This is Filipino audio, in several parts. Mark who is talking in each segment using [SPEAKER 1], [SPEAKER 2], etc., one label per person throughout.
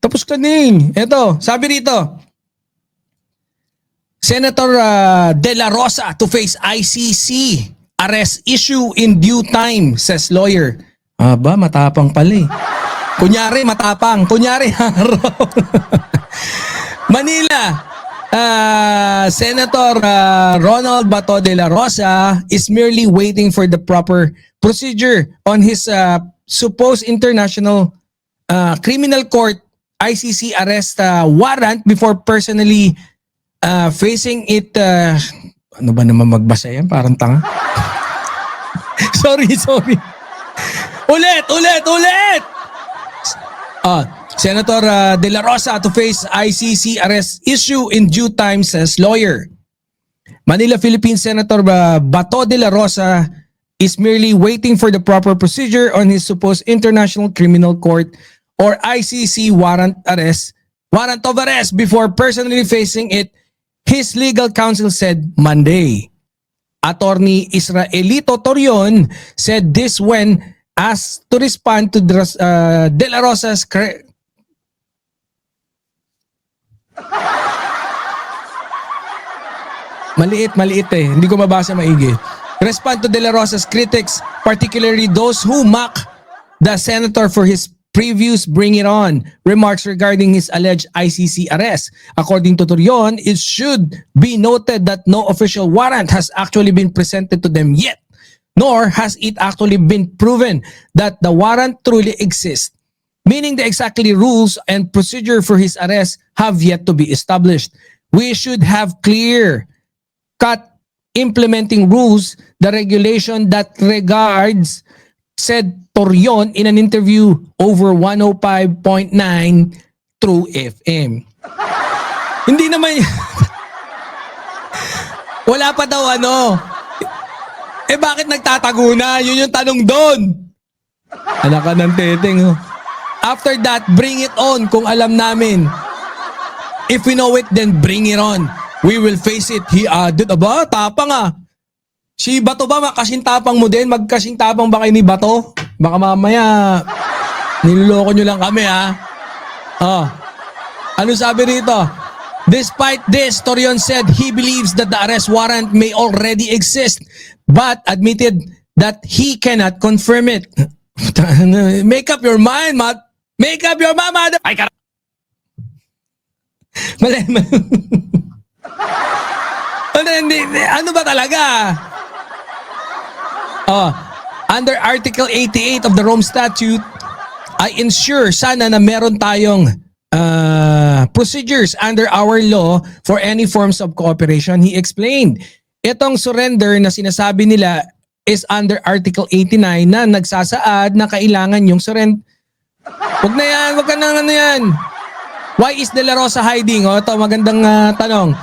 [SPEAKER 1] Tapos ka din. Ito, sabi rito, Senator De La Rosa to face ICC arrest issue in due time, says lawyer. Aba, matapang pala eh. Kunyari, matapang. Kunyari, harap. Manila, Senator Ronald Bato de la Rosa is merely waiting for the proper procedure on his supposed international criminal court ICC arrest warrant before personally facing it. Ano ba naman magbasa yan? Parang tanga. sorry. Ulit! Senator De La Rosa to face ICC arrest issue in due time, says lawyer. Manila, Philippines Senator Bato de la Rosa is merely waiting for the proper procedure on his supposed International Criminal Court or ICC warrant of arrest before personally facing it, his legal counsel said Monday. Attorney Israelito Torion said this when asked to respond to De La Rosa's Maliit eh. Hindi ko mabasa maigi. Respond to De La Rosa's critics, particularly those who mock the senator for his previous bring it on remarks regarding his alleged ICC arrest. According to Torion, it should be noted that no official warrant has actually been presented to them yet, nor has it actually been proven that the warrant truly exists, meaning the exactly rules and procedure for his arrest have yet to be established. We should have clear-cut implementing rules, the regulation that regards, said Torion in an interview over 105.9 True FM. Hindi naman wala pa daw ano. Bakit nagtatago na? Yun yung tanong doon. Anak ka ng teteng. Oh. After that, bring it on kung alam namin. If we know it, then bring it on. We will face it. He added, aba, tapang ah. Si Bato ba, kasing tapang mo din? Magkasing tapang ba kayo ni Bato? Baka mamaya, niloloko nyo lang kami ha. Ano sabi rito? Despite this, Torion said he believes that the arrest warrant may already exist, but admitted that he cannot confirm it. Make up your mind, Matt. Make up your mind, mother. Ay, mali. Ano ba talaga? Under Article 88 of the Rome Statute, I ensure sana na meron tayong procedures under our law for any forms of cooperation, he explained. Itong surrender na sinasabi nila is under Article 89 na nagsasaad na kailangan yung surrender. Huwag na yan, huwag ka na ano yan. Why is De La Rosa hiding? Ito, magandang tanong.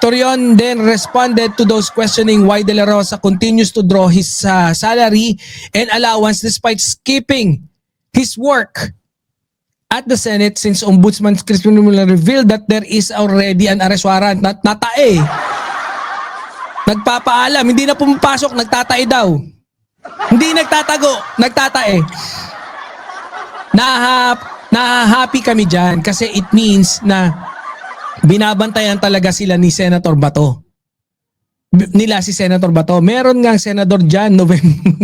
[SPEAKER 1] Torion then responded to those questioning why De La Rosa continues to draw his salary and allowance despite skipping his work at the Senate since Ombudsman Crispin Remulla revealed that there is already an arrest warrant. Natae. Nagpapaalam, hindi na pumapasok, nagtatae daw. Hindi nagtatago, nagtatae. Nahahappy kami dyan kasi it means na binabantayan talaga sila ni Senator Bato. Nila si Senator Bato. Meron ngang senador dyan, November.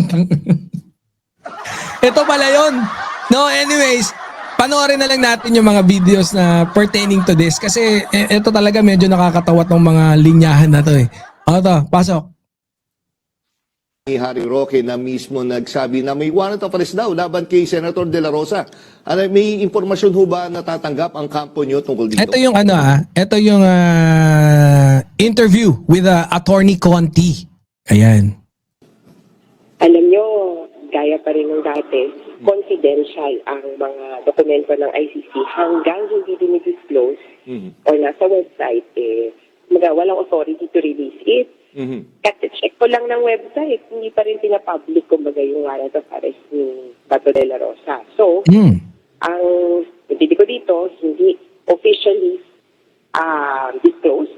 [SPEAKER 1] Ito pala yun. No, anyways, panoorin na lang natin yung mga videos na pertaining to this kasi ito talaga medyo nakakatawa tong mga linyahan na to eh. Ito, pasok.
[SPEAKER 2] Ni Harry Roque na mismo nagsabi na may warrant of arrest daw laban kay Senator De La Rosa. May impormasyon ho ba natatanggap ang kampo nyo tungkol dito?
[SPEAKER 1] Ito yung ito yung interview with Attorney Conti. Ayan.
[SPEAKER 3] Alam nyo, gaya pa rin ng dati, confidential ang mga dokumento ng ICC hanggang hindi dinidisclose or nasa website, walang authority to release it. Kasi check ko lang ng website, hindi pa rin pinapublic kumbaga yung warrant of arrest ni Bato de la Rosa. So, ang hindi ko dito, hindi officially disclosed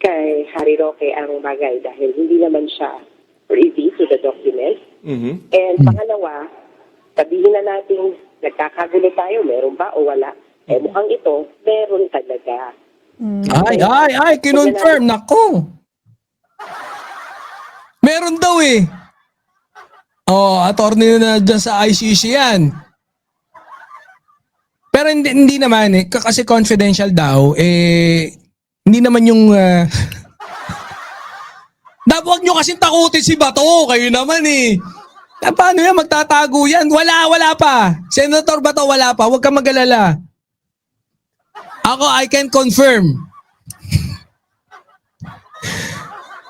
[SPEAKER 3] kay Harry Roque ang bagay dahil hindi naman siya privy to the documents. And pangalawa, sabihin na natin, nagkakagulo tayo, meron ba o wala? Eh mukhang ito, meron talaga.
[SPEAKER 1] Ay, kinonfirm. Nako. Meron daw eh. Oh, attorney na dyan sa ICC yan. Pero hindi naman eh. Kasi confidential daw. Hindi naman yung... Huwag nyo kasing takutin si Bato. Kayo naman eh. Paano yan? Magtatago yan? Wala pa. Senator Bato, wala pa. Huwag ka mag-alala. Ako, I can confirm.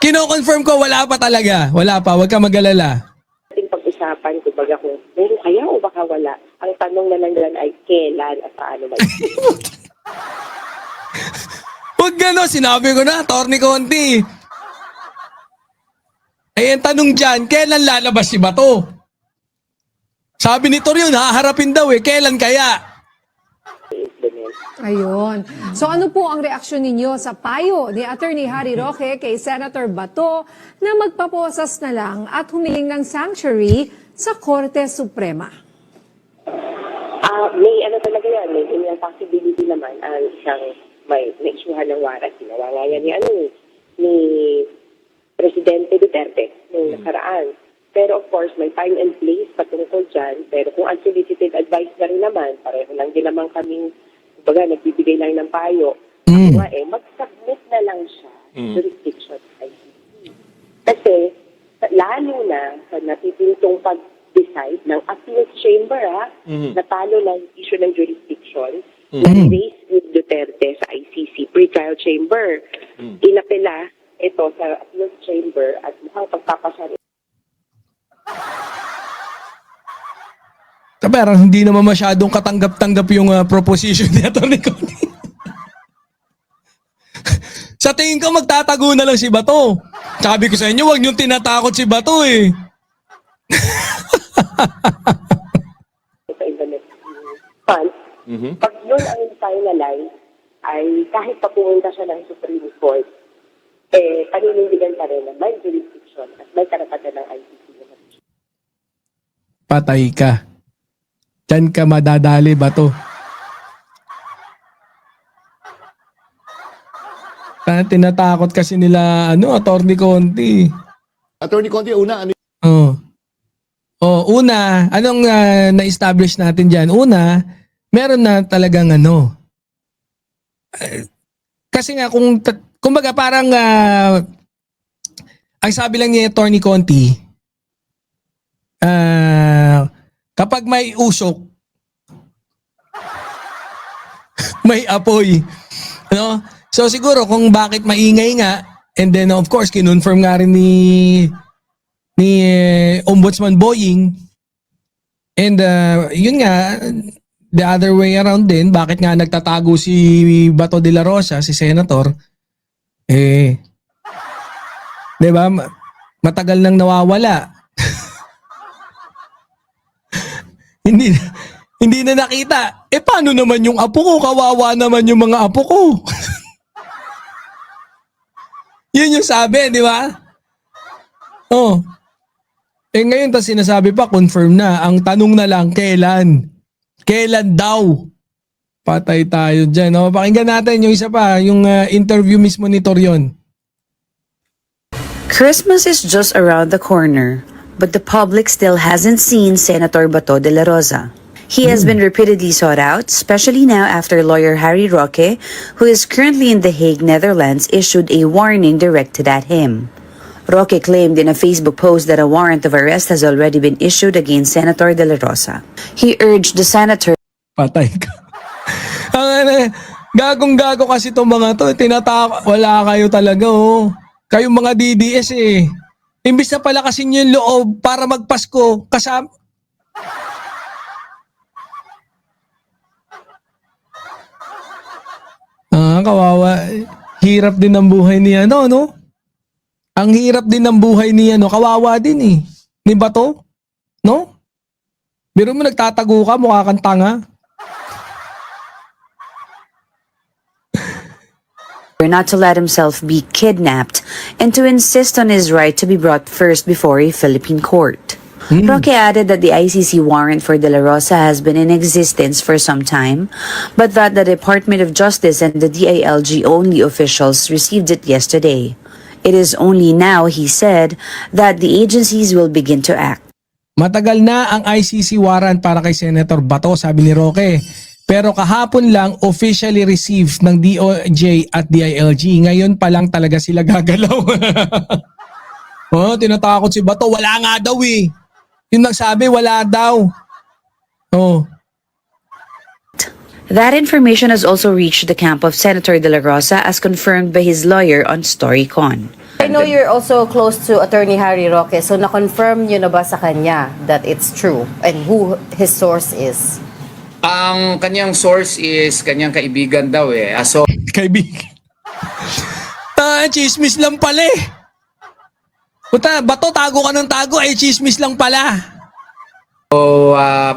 [SPEAKER 1] Kino-confirm ko, wala pa talaga. Wala pa. Huwag ka mag-alala.
[SPEAKER 3] Ating pag-usapan, kumbaga kung meron kaya o baka wala. Ang tanong na lang ay kailan at paano may
[SPEAKER 1] Huwag gano'n. Sinabi ko na, Attorney Conti. Ang tanong dyan, kailan lalabas si Bato? Sabi ni Torion, haharapin daw eh. Kailan kaya?
[SPEAKER 3] implement.
[SPEAKER 4] Ayun. So ano po ang reaksyon ninyo sa payo ni Attorney Harry Roque kay Senator Bato na magpaposas na lang at humiling ng sanctuary sa Korte Suprema?
[SPEAKER 3] May ano talaga yan, may possibility naman ang isang may na-issuehan ng warrant. Ginawa nga yan ni Presidente Duterte nung nakaraan. Pero of course, may time and place patungkol dyan. Pero kung unsolicited advice na rin naman, pareho lang din naman kaming, kumbaga, nagbibigay lang ng payo. Ako nga mag-submit na lang siya jurisdiction ICC. Kasi, lalo na sa natitintong pag-decide ng appeals chamber, natalo ng issue ng jurisdiction, na-raise with Duterte sa ICC pre-trial chamber. Inapela ito sa appeals chamber at mukhang pagpapasya.
[SPEAKER 1] Pero hindi naman masyadong katanggap-tanggap yung proposition ni Atty. Conti. Sa tingin ko, magtatago na lang si Bato. Sabi ko sa inyo, huwag niyong tinatakot si Bato eh.
[SPEAKER 3] Ito in the next month. Pag yun ang finalize, ay kahit pa pumunta siya ng Supreme Court, paninindigan pa rin na may jurisdiction at may karapatan ng ICC.
[SPEAKER 1] Patay ka. Diyan ka madadali, Bato. Tinatakot kasi nila, Atty. Conti.
[SPEAKER 2] Attorney Conti, una, ano
[SPEAKER 1] Una, anong na-establish natin dyan? Una, meron na talagang kasi nga kumbaga parang ang sabi lang ni Atty. Conti, kapag may usok, may apoy. So siguro kung bakit maingay nga, and then of course kinonfirm nga rin ni Ombudsman Boying, and yun nga, the other way around din, bakit nga nagtatago si Bato de la Rosa, si Senator, diba, matagal nang nawawala. Hindi na nakita. Paano naman yung apo ko? Kawawa naman yung mga apo ko. Yun yung sabi, di ba? Ngayon tas sinasabi pa, confirm na. Ang tanong na lang, kailan? Kailan daw? Patay tayo dyan. Pakinggan natin yung isa pa, yung interview mismo ni Torion.
[SPEAKER 5] Christmas is just around the corner, but the public still hasn't seen Senator Bato de la Rosa. He has been repeatedly sought out, especially now after lawyer Harry Roque, who is currently in The Hague, Netherlands, issued a warning directed at him. Roque claimed in a Facebook post that a warrant of arrest has already been issued against Senator de la Rosa. He urged the senator...
[SPEAKER 1] Patay ka. Gagong-gago kasi itong mga to. Wala kayo talaga, Kayong mga DDS Imbis na palakasin yung loob para magpasko, kasama... Kawawa. Hirap din ang buhay ni Ang hirap din ng buhay ni kawawa din ni Bato. No? Biro mo nagtatago ka, mukha kang tanga.
[SPEAKER 5] not to let himself be kidnapped and to insist on his right to be brought first before a Philippine court. Roque added that the ICC warrant for De La Rosa has been in existence for some time, but that the Department of Justice and the DILG only officials received it yesterday. It is only now, he said, that the agencies will begin to act.
[SPEAKER 1] Matagal na ang ICC warrant para kay Senator Bato, sabi ni Roque. Pero kahapon lang officially received ng DOJ at DILG. Ngayon pa lang talaga sila gagalaw. Oh, tinatakot si Bato. Wala nga daw eh. Yung nagsabi, wala daw. Oh.
[SPEAKER 5] That information has also reached the camp of Senator De La Rosa as confirmed by his lawyer on StoryCon.
[SPEAKER 6] I know you're also close to Attorney Harry Roque, so na-confirm nyo na ba sa kanya that it's true and who his source is?
[SPEAKER 7] Ang kanyang source is kanyang kaibigan daw eh. So,
[SPEAKER 1] Kaibigan. Chismis lang pala eh. Puta, Bato, tago ka ng tago. Chismis lang pala.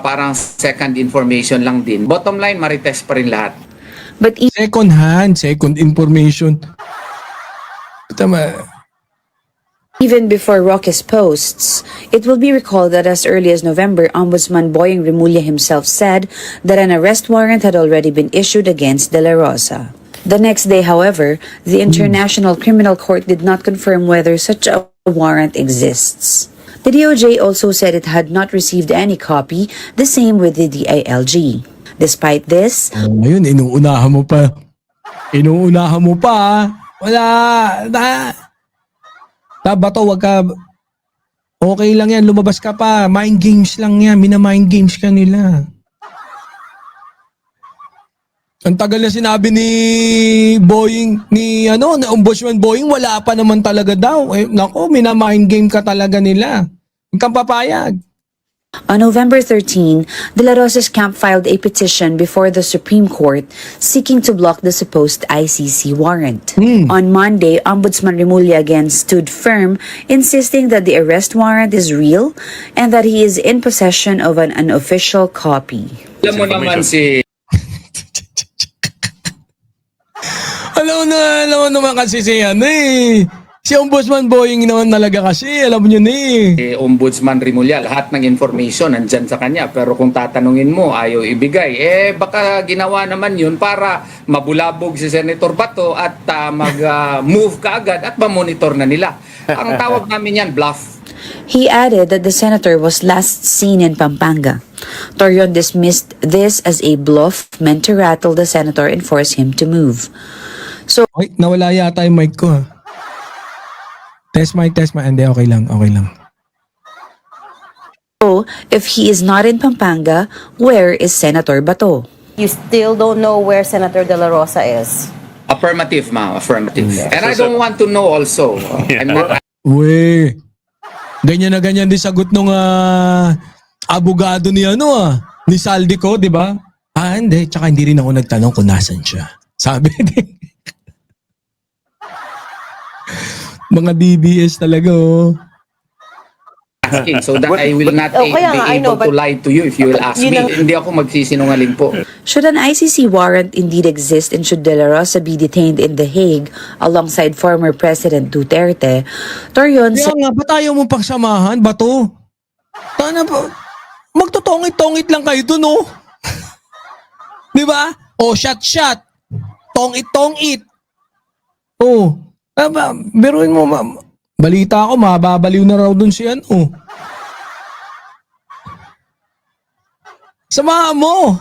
[SPEAKER 7] parang second information lang din. Bottom line, marites pa rin lahat.
[SPEAKER 5] But
[SPEAKER 1] Second hand, second information. Tama.
[SPEAKER 5] even before Roque's posts, it will be recalled that as early as November, Ombudsman Boying Remulla himself said that an arrest warrant had already been issued against De La Rosa. The next day, however, the International Criminal Court did not confirm whether such a warrant exists. The DOJ also said it had not received any copy, the same with the DILG. Despite this,
[SPEAKER 1] Ngayon, inuunahan mo pa. Inuunahan mo pa. Wala. Bato, wag ka. Okay lang yan, lumabas ka pa. Mind games lang yan. Mina-mind games ka nila. Ang tagal na sinabi ni Boying, ni Ombudsman Boying, wala pa naman talaga daw. Nako, mina-mind game ka talaga nila. Huwag kang papayag.
[SPEAKER 5] on November 13, De La Rosa's camp filed a petition before the Supreme Court seeking to block the supposed ICC warrant. On Monday, Ombudsman Remulla again stood firm, insisting that the arrest warrant is real and that he is in possession of an unofficial copy.
[SPEAKER 7] Alam mo naman
[SPEAKER 1] Alam mo naman kasi si Ombudsman Boying naman talaga kasi, alam niyo
[SPEAKER 7] Ombudsman Remulla, lahat ng information nandyan sa kanya. Pero kung tatanungin mo, ayaw ibigay. Baka ginawa naman yun para mabulabog si Senator Bato at mag-move kaagad at ma-monitor na nila. Ang tawag namin yan, bluff.
[SPEAKER 5] He added that the senator was last seen in Pampanga. Torion dismissed this as a bluff meant to rattle the senator and force him to move. So,
[SPEAKER 1] Ay, nawala yata yung mic ko. Test mic. Hindi, okay lang.
[SPEAKER 5] if he is not in Pampanga, where is Senator Bato?
[SPEAKER 6] You still don't know where Senator De La Rosa is?
[SPEAKER 7] Affirmative, ma'am. Affirmative. And I don't want to know also. I'm not
[SPEAKER 1] Uwe, ganyan na ganyan din sagot nung abogado ni ni Saldico, di ba? Hindi. Tsaka hindi rin ako nagtanong kung nasan siya. Sabi din. Mga DBS talaga,
[SPEAKER 7] asking so that I will not
[SPEAKER 6] kaya nga, I
[SPEAKER 7] be
[SPEAKER 6] know,
[SPEAKER 7] able to
[SPEAKER 6] but-
[SPEAKER 7] lie to you if you will ask me. Hindi ako magsisinungaling po.
[SPEAKER 5] Should an ICC warrant indeed exist and should De La Rosa be detained in The Hague alongside former President Duterte, Torion
[SPEAKER 1] Kaya nga, ba't ayaw mo pagsamahan? Bato? Tana ba? Magtutongit-tongit lang kayo dun, Di ba? Shot. Tongit-tongit. Biruin mo, balita ako, mababaliw na raw dun si Samahan mo.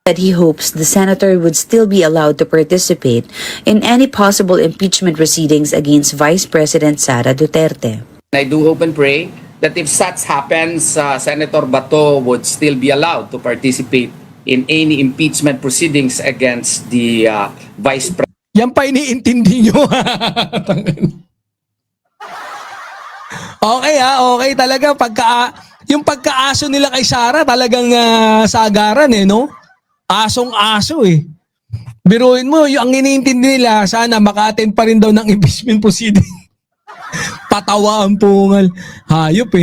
[SPEAKER 5] that he hopes the senator would still be allowed to participate in any possible impeachment proceedings against Vice President Sara Duterte.
[SPEAKER 7] I do hope and pray that if such happens, Senator Bato would still be allowed to participate in any impeachment proceedings against the Vice President.
[SPEAKER 1] Yan pa iniintindi nyo. Okay talaga. Yung pagkaaso nila kay Sara talagang sagaran Asong-aso Biruin mo, yung ang iniintindi nila, sana maka-attend pa rin daw ng impeachment proceeding. Patawa ang pungal. Hayop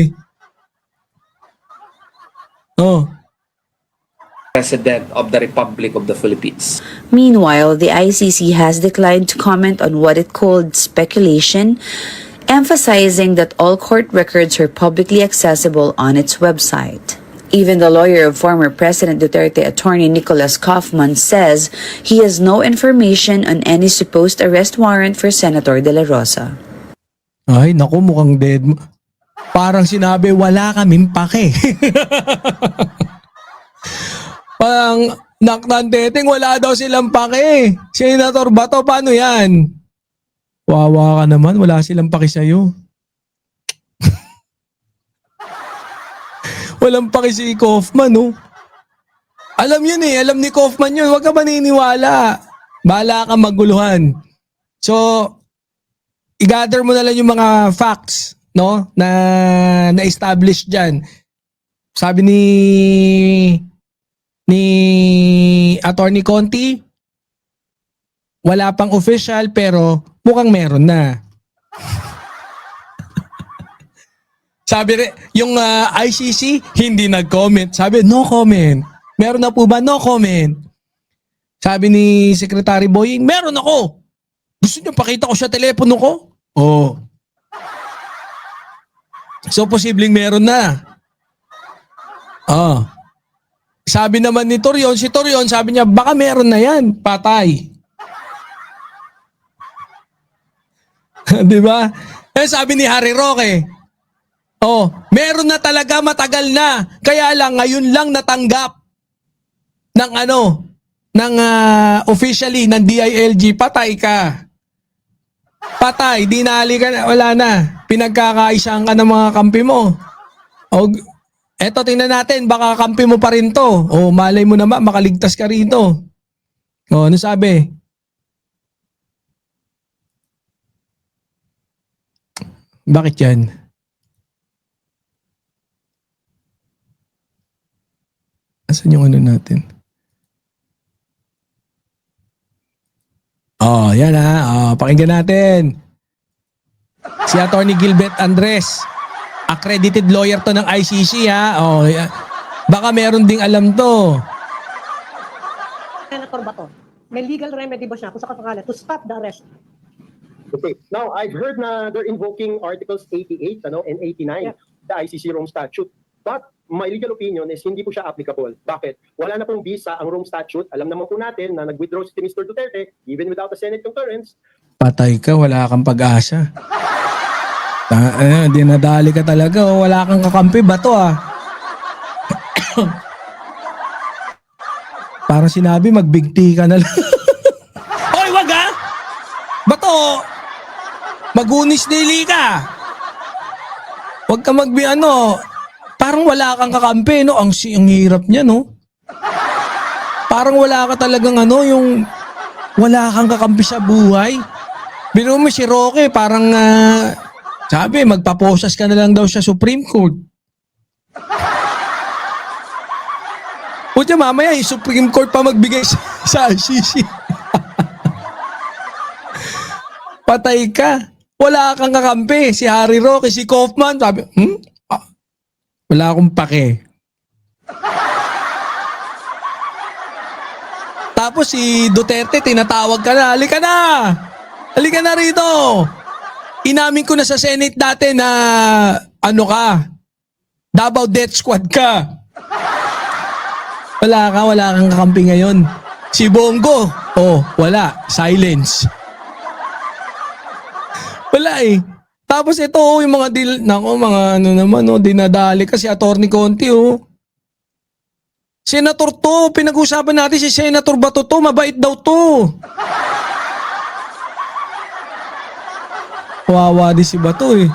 [SPEAKER 7] President of the Republic of the Philippines.
[SPEAKER 5] Meanwhile, the ICC has declined to comment on what it called speculation emphasizing that all court records are publicly accessible on its website. Even the lawyer of former President Duterte, attorney Nicholas Kaufman, says he has no information on any supposed arrest warrant for Senator De La Rosa.
[SPEAKER 1] Ay, naku, mukhang dead. Parang sinabi, wala kaming pake. Parang, naknandeting, wala daw silang pake. Senator Bato, paano yan? Wawa ka naman, wala silang pake sa'yo. Walang pake si Kaufman, no? Alam yun eh, alam ni Kaufman yun. Huwag ka maniniwala. Bahala ka maguluhan. So, i-gather mo na lang yung mga facts, no? Na-establish dyan. Sabi ni Attorney Conti, wala pang official pero mukhang meron na. Sabi yung ICC hindi nag-comment. Sabi no comment. Meron na po ba? No comment. Sabi ni Secretary Boying, meron ako. Gusto niyo pakita ko sa telepono ko? Oh. So posibleng meron na. Ah. Sabi naman ni Torion, si Torion, sabi niya, baka meron na yan, patay. Di ba? Eh, sabi ni Harry Roque, oh, meron na talaga matagal na, kaya lang ngayon lang natanggap ng officially ng DILG, patay ka. Patay, dinali ka na, wala na. Pinagkakaisang ka ng mga kampi mo. O, eto, tingnan natin, baka kampi mo pa rin to. O, malay mo naman, makaligtas ka rito. O, ano sabi? Bakit yan? Asan yung ano natin? Oh, yan ha. Oh, pakinggan natin. Si Attorney Gilbert Andres. Accredited lawyer to ng ICC ha. Oh, baka meron ding alam to.
[SPEAKER 8] Senator Bato, may legal remedy ba siya kung sa kapangalan to stop the arrest?
[SPEAKER 9] Okay. Now, I've heard na they're invoking Articles 88 and 89, the ICC Rome Statute. But my legal opinion is hindi po siya applicable. Bakit? Wala na pong visa ang Rome Statute. Alam naman po natin na nag-withdraw si Mr. Duterte even without a Senate concurrence.
[SPEAKER 1] Patay ka, wala kang pag-asa. Dinadali ka talaga, wala kang kakampi, Bato ah. Parang sinabi, magbigti ka na lang. Hoy, wag ah! Bato! Magunis nili ka! Huwag ka parang wala kang kakampi, no? Ang hirap niya, no? Parang wala ka talagang yung wala kang kakampi sa buhay. Biro mo si Roque, parang sabi, magpaposas ka na lang daw sa Supreme Court. Puti mamaya, yung Supreme Court pa magbigay sa ICC. Patay ka. Wala kang kakampi. Si Harry Roque, si Kaufman, sabi, wala akong pake. Tapos si Duterte, tinatawag ka na, halika na! Halika na rito! Inamin ko na sa Senate dati na Davao Death Squad ka. Wala kang kakampi ngayon. Si Bongo, wala, silence. Wala eh. Tapos ito, yung mga dinadali kasi Attorney Conti, Senator to, pinag-usapan natin si Senator Bato to, mabait daw to. Wawa di si Bato eh.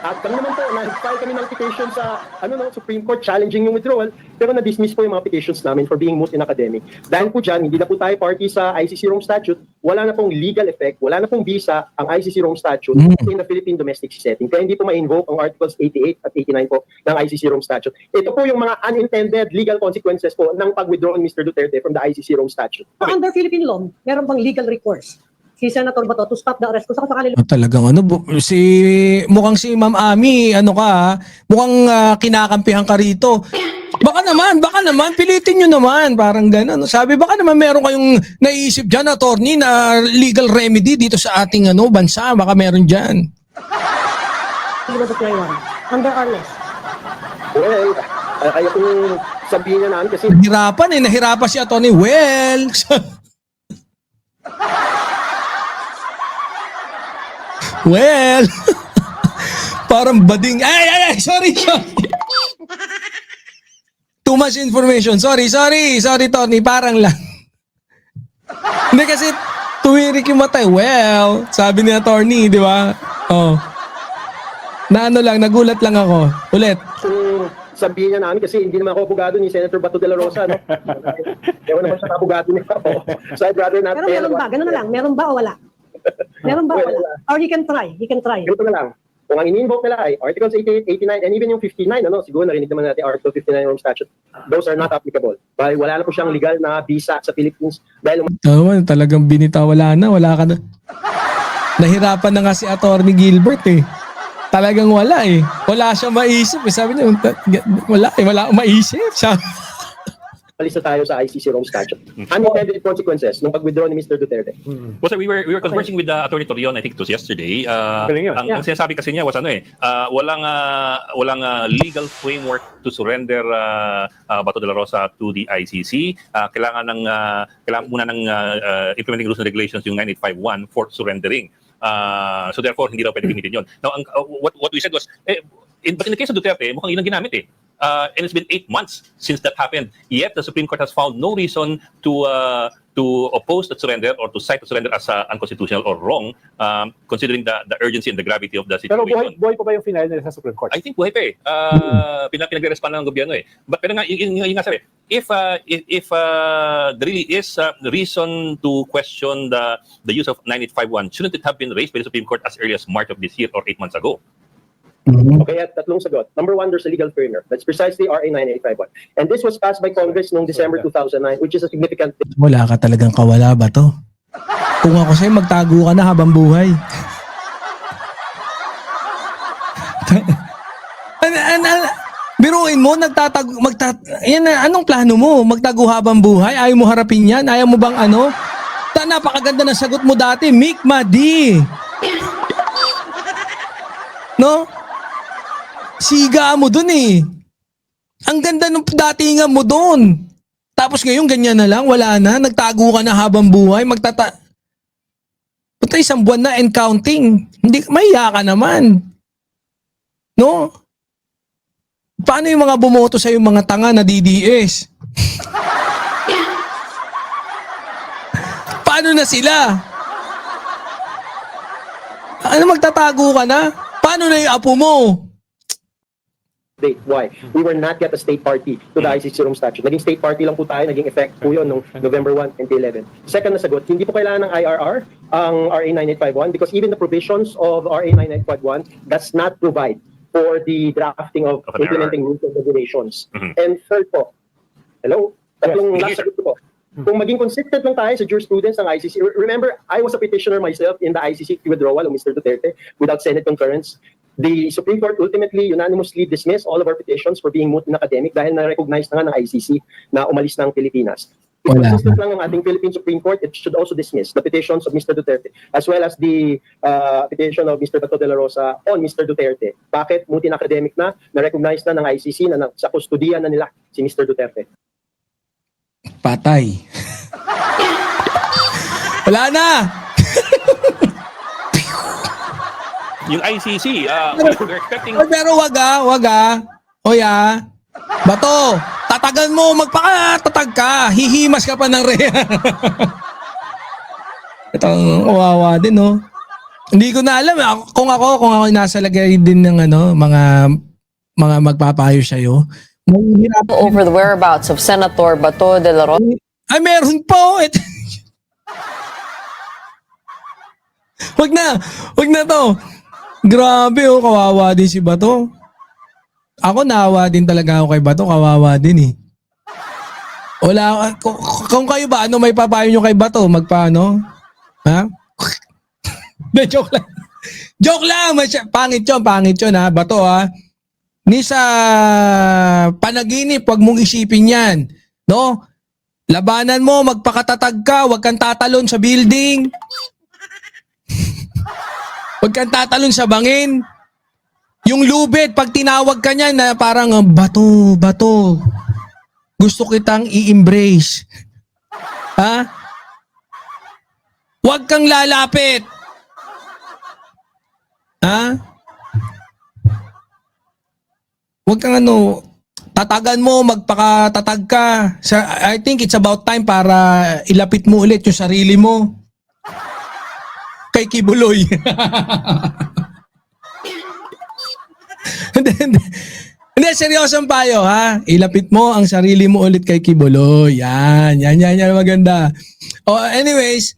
[SPEAKER 9] At kami naman po, nag-file kami ng petition sa Supreme Court challenging yung withdrawal, pero na-dismiss po yung mga petitions namin for being moot in academic. Dahil po dyan, hindi na po tayo party sa ICC Rome Statute, wala na pong legal effect, wala na pong visa ang ICC Rome Statute in the Philippine domestic setting. Kaya hindi po ma-invoke ang Articles 88 at 89 po ng ICC Rome Statute. Ito po yung mga unintended legal consequences po ng pag-withdraw ni Mr. Duterte from the ICC Rome Statute.
[SPEAKER 8] Under Philippine law, meron bang legal recourse si Senator Bato to stop the arrest kung sa kapangalan?
[SPEAKER 1] Talagang mukhang si Ma'am Ami, mukhang kinakampihan ka rito. Baka naman, pilitin nyo naman, parang gano'n. Sabi, baka naman meron kayong naiisip dyan, attorney, na legal remedy dito sa ating bansa. Baka meron dyan.
[SPEAKER 8] Hindi ba apply one? Under our list.
[SPEAKER 9] Well, ayaw kong sabihin niya namin kasi
[SPEAKER 1] Nahirapan si attorney. Well, well, parang bading. Ay, sorry. Too much information. Sorry, Tony, parang lang. Hindi kasi tuwirik yung mata. Well, sabi ni attorney, di ba? Oh. Nagulat lang ako. Ulit.
[SPEAKER 9] kung sabihin niya namin kasi hindi naman ako abogado ni Senator Bato de la Rosa, no? Ewan naman siya abogado niya. So I'd rather not
[SPEAKER 8] Pero meron ba? Ganun na lang. Meron ba o wala? Meron ba o wala? Or he can try.
[SPEAKER 9] Ganito na lang. Kung ang ini-invoke nila ay Articles 88, 89, and even yung 59, siguro narinig naman natin Article 59 Rome Statute. Those are not applicable. Dahil wala na po siyang legal na visa sa Philippines. Dahil
[SPEAKER 1] Talagang binita, wala ka na. Nahirapan na nga si Attorney Gilbert eh. Talagang wala eh. Wala siya maisip. Sabi niya, wala akong maisip.
[SPEAKER 9] alis na tayo sa ICC Rome Statute. Unintended consequences nung pag-withdraw ni Mr. Duterte.
[SPEAKER 10] Well, sir, we were conversing with Attorney Torion, I think it was yesterday. Ang sinasabi kasi niya was walang legal framework to surrender Bato de la Rosa to the ICC. Kailangan muna ng implementing rules and regulations yung 9851 for surrendering. So therefore, hindi raw pwede gamitin yun. Now, what we said was, but in the case of Duterte, mukhang yun ang ginamit eh. And it's been 8 months since that happened. Yet the Supreme Court has found no reason to oppose the surrender or to cite the surrender as unconstitutional or wrong, considering the urgency and the gravity of the situation.
[SPEAKER 11] Pero buhay pa ba yung final nila sa Supreme Court?
[SPEAKER 10] I think buhay pa eh. Pinagre-respond ng gobyerno eh. Pero nga, yung nga sabi, if there really is reason to question the use of 9851, shouldn't it have been raised by the Supreme Court as early as March of this year or 8 months ago?
[SPEAKER 9] Okay, at tatlong sagot. Number one, there's a legal framework. That's precisely RA 9851. And this was passed by Congress noong December 2009, which is a significant...
[SPEAKER 1] Wala ka talagang kawala ba to? Kung ako sa'yo, magtago ka na habang buhay. Biruin mo, anong plano mo? Magtago habang buhay? Ayaw mo harapin yan? Ayaw mo bang napakaganda ng sagot mo dati, Mick Madi. No? Siga mo dun eh. Ang ganda ng datingan mo dun. Tapos ngayon ganyan na lang, wala na, nagtago ka na habang buhay, Puta, isang buwan na and counting. Hindi, mahiya ka naman. No? Paano yung mga bumoto sa yung mga tanga na DDS? Paano na sila? Ano, magtatago ka na? Paano na yung apo mo?
[SPEAKER 9] Why? We were not yet a state party to the ICC Rome Statute. Naging state party lang po tayo, naging effect po yun noong November 1, 2011. Second na sagot, hindi po kailangan ng IRR ang RA 9851 because even the provisions of RA 9851 does not provide for the drafting of implementing rules and regulations. And third po, tatlong last sagot po. Kung maging consistent lang tayo sa jurisprudence ng ICC, remember, I was a petitioner myself in the ICC withdrawal of Mr. Duterte without Senate concurrence. The Supreme Court ultimately unanimously dismissed all of our petitions for being moot and academic dahil na-recognize na nga ng ICC na umalis ng Pilipinas. If consistent lang ng ating Philippine Supreme Court, it should also dismiss the petitions of Mr. Duterte as well as the petition of Mr. Bato de la Rosa on Mr. Duterte. Bakit moot and academic na-recognize na ng ICC na sa kustudiyan na nila si Mr. Duterte?
[SPEAKER 1] Patay. Wala na!
[SPEAKER 10] Yung ICC, we're expecting...
[SPEAKER 1] Pero wag Oya. Bato, tatagan mo, magpakatatag ka. Hihimas ka pa ng reha. Itong kawawa din, no? Hindi ko na alam. Kung ako nasa lagay din ng mga magpapayo sa'yo,
[SPEAKER 12] over the whereabouts of Senator Bato de la Rosa.
[SPEAKER 1] Ay, meron po. Wag na to. Grabe kawawa din si Bato. Ako naawa din talaga ako kay Bato, kawawa din eh. Wala, kung kayo ba, may papayo nyo kay Bato? Magpaano? Ha? De, joke lang. Joke lang! Pangit yun ha, Bato ha. Ni sa panaginip, wag mong isipin yan. No? Labanan mo, magpakatatag ka, wag kang tatalon sa building. Wag kang tatalon sa bangin. Yung lubid, pag tinawag ka niyan na parang bato, bato. Gusto kitang i-embrace. Ha? Wag kang lalapit. Ha? Wag kang tatagan mo, magpakatatag ka. I think it's about time para ilapit mo ulit yung sarili mo. Kay Kibuloy. Hindi, seryosong payo, ha? Ilapit mo ang sarili mo ulit kay Kibuloy. Yan, maganda. Oh, anyways,